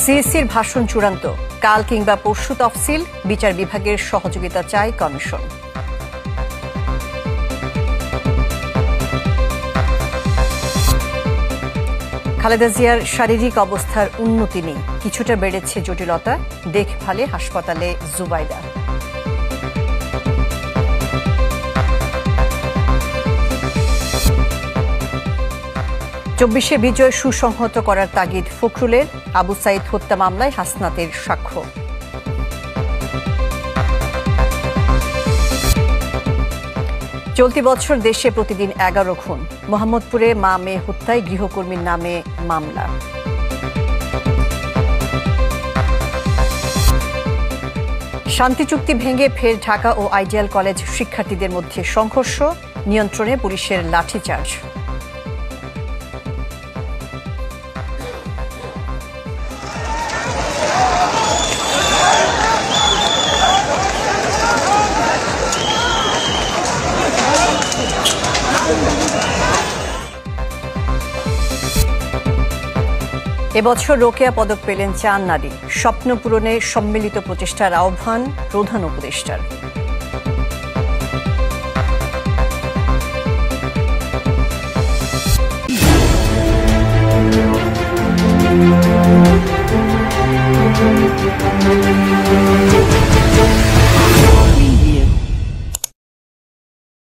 সিএসসির ভাষণ চূড়ান্ত, কাল কিংবা পরশু তফসিল, বিচার বিভাগের সহযোগিতা চায় কমিশন। খালেদা জিয়ার শারীরিক অবস্থার উন্নতি নেই, কিছুটা বেড়েছে জটিলতা, দেখভালে হাসপাতালে জুবাইদা। চব্বিশে বিজয় সুসংহত করার তাগিদ ফখরুলের, আবু সাইদ হত্যা মামলায় হাসনাতের সাক্ষ্য। চলতি বছর দেশে প্রতিদিন 11 খুন, মোহাম্মদপুরে মা মেয়ে হত্যায় গৃহকর্মীর নামে মামলা। শান্তি চুক্তি ভেঙে ফের ঢাকা ও আইডিয়াল কলেজ শিক্ষার্থীদের মধ্যে সংঘর্ষ, নিয়ন্ত্রণে পুলিশের লাঠিচার্জ। এবছর রোকেয়া পদক পেলেন 4 নারী, স্বপ্ন পূরণে সম্মিলিত প্রচেষ্টার আহ্বান প্রধান উপদেষ্টার।